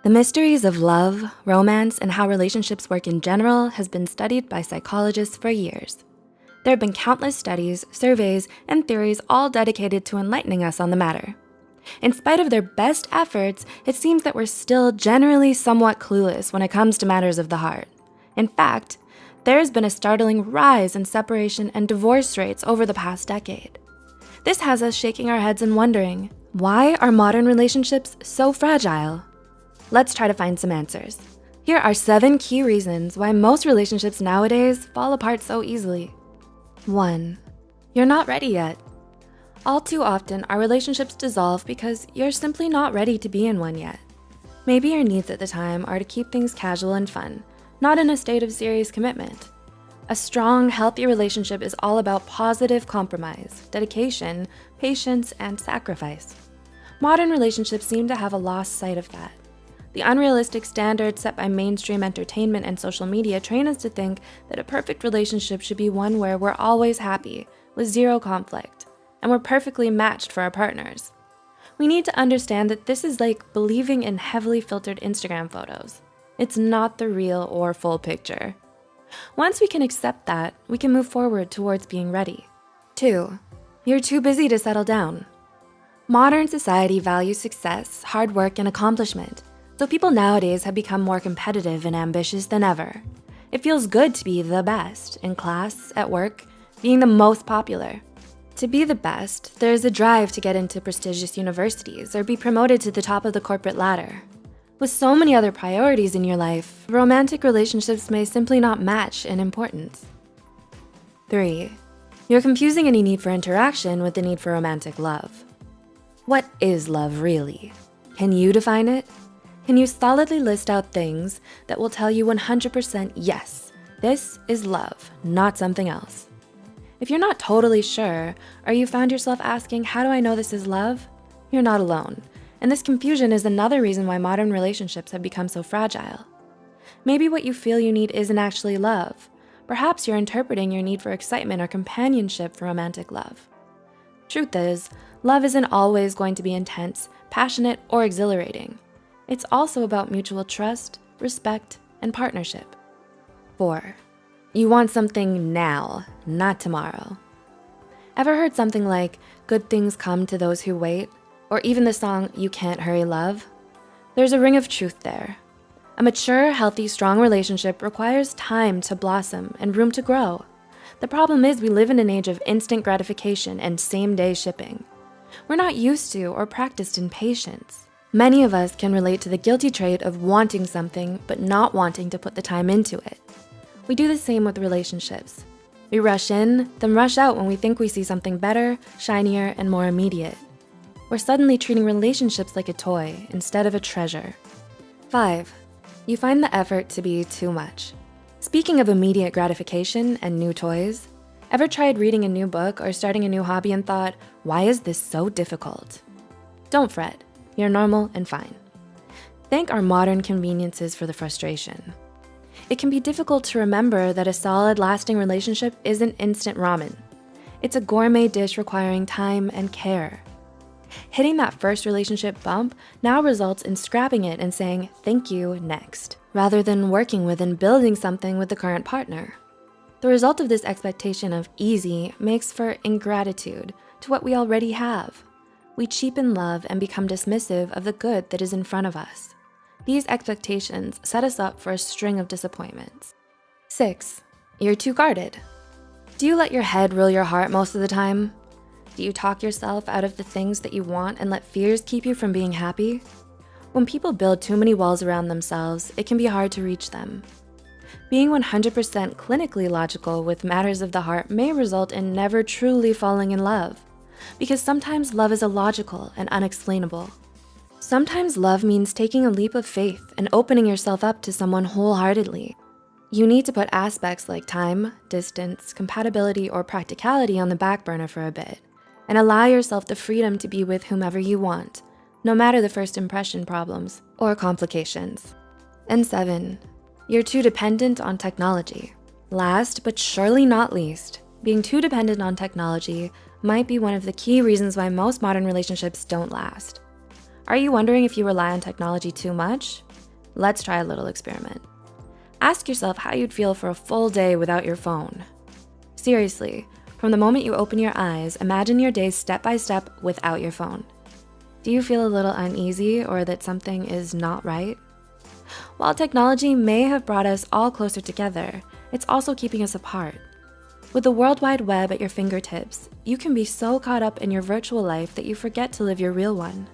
The mysteries of love, romance, and how relationships work in general has been studied by psychologists for years. There have been countless studies, surveys, and theories all dedicated to enlightening us on the matter. In spite of their best efforts, it seems that we're still generally somewhat clueless when it comes to matters of the heart. In fact, there has been a startling rise in separation and divorce rates over the past decade. This has us shaking our heads and wondering, why are modern relationships so fragile? Let's try to find some answers. Here are 7 key reasons why most relationships nowadays fall apart so easily. 1. You're not ready yet. All too often, our relationships dissolve because you're simply not ready to be in one yet. Maybe your needs at the time are to keep things casual and fun, not in a state of serious commitment. A strong, healthy relationship is all about positive compromise, dedication, patience, and sacrifice. Modern relationships seem to have a lost sight of that. The unrealistic standards set by mainstream entertainment and social media train us to think that a perfect relationship should be one where we're always happy, with zero conflict, and we're perfectly matched for our partners. We need to understand that this is like believing in heavily filtered Instagram photos. It's not the real or full picture. Once we can accept that, we can move forward towards being ready. 2. You're too busy to settle down. Modern society values success, hard work, and accomplishment. So people nowadays have become more competitive and ambitious than ever. It feels good to be the best in class, at work, being the most popular. To be the best, there's a drive to get into prestigious universities or be promoted to the top of the corporate ladder. With so many other priorities in your life, romantic relationships may simply not match in importance. 3. You're confusing any need for interaction with the need for romantic love. What is love really? Can you define it? Can you solidly list out things that will tell you 100% yes, this is love, not something else? If you're not totally sure, or you found yourself asking, how do I know this is love? You're not alone, and this confusion is another reason why modern relationships have become so fragile. Maybe what you feel you need isn't actually love. Perhaps you're interpreting your need for excitement or companionship for romantic love. Truth is, love isn't always going to be intense, passionate, or exhilarating. It's also about mutual trust, respect, and partnership. 4. You want something now, not tomorrow. Ever heard something like, good things come to those who wait? Or even the song, You Can't Hurry Love? There's a ring of truth there. A mature, healthy, strong relationship requires time to blossom and room to grow. The problem is we live in an age of instant gratification and same-day shipping. We're not used to or practiced in patience. Many of us can relate to the guilty trait of wanting something but not wanting to put the time into it. We do the same with relationships. We rush in, then rush out when we think we see something better, shinier, and more immediate. We're suddenly treating relationships like a toy instead of a treasure. 5. You find the effort to be too much. Speaking of immediate gratification and new toys, ever tried reading a new book or starting a new hobby and thought, why is this so difficult? Don't fret. You're normal and fine. Thank our modern conveniences for the frustration. It can be difficult to remember that a solid, lasting relationship isn't instant ramen. It's a gourmet dish requiring time and care. Hitting that first relationship bump now results in scrapping it and saying, thank you, next, rather than working with and building something with the current partner. The result of this expectation of easy makes for ingratitude to what we already have. We cheapen love and become dismissive of the good that is in front of us. These expectations set us up for a string of disappointments. 6. You're too guarded. Do you let your head rule your heart most of the time? Do you talk yourself out of the things that you want and let fears keep you from being happy? When people build too many walls around themselves, it can be hard to reach them. Being 100% clinically logical with matters of the heart may result in never truly falling in love. Because sometimes love is illogical and unexplainable. Sometimes love means taking a leap of faith and opening yourself up to someone wholeheartedly. You need to put aspects like time, distance, compatibility, or practicality on the back burner for a bit, and allow yourself the freedom to be with whomever you want, no matter the first impression problems or complications. And 7, you're too dependent on technology. Last but surely not least, being too dependent on technology might be one of the key reasons why most modern relationships don't last. Are you wondering if you rely on technology too much? Let's try a little experiment. Ask yourself how you'd feel for a full day without your phone. Seriously, from the moment you open your eyes, imagine your day step by step without your phone. Do you feel a little uneasy or that something is not right? While technology may have brought us all closer together, it's also keeping us apart. With the World Wide Web at your fingertips, you can be so caught up in your virtual life that you forget to live your real one.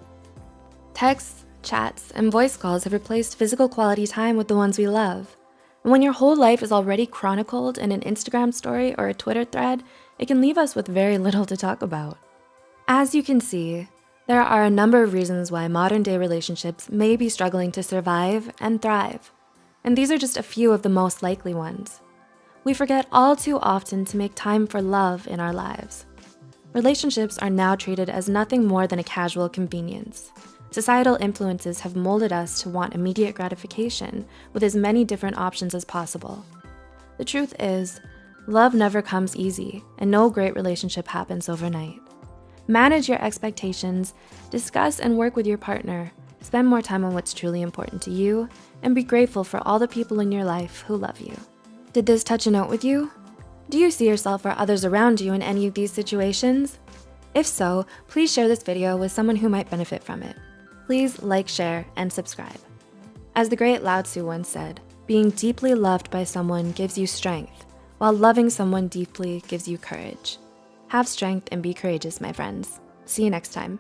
Texts, chats, and voice calls have replaced physical quality time with the ones we love. And when your whole life is already chronicled in an Instagram story or a Twitter thread, it can leave us with very little to talk about. As you can see, there are a number of reasons why modern-day relationships may be struggling to survive and thrive. And these are just a few of the most likely ones. We forget all too often to make time for love in our lives. Relationships are now treated as nothing more than a casual convenience. Societal influences have molded us to want immediate gratification with as many different options as possible. The truth is, love never comes easy, and no great relationship happens overnight. Manage your expectations, discuss and work with your partner, spend more time on what's truly important to you, and be grateful for all the people in your life who love you. Did this touch a note with you? Do you see yourself or others around you in any of these situations? If so, please share this video with someone who might benefit from it. Please like, share, and subscribe. As the great Lao Tzu once said, being deeply loved by someone gives you strength, while loving someone deeply gives you courage. Have strength and be courageous, my friends. See you next time.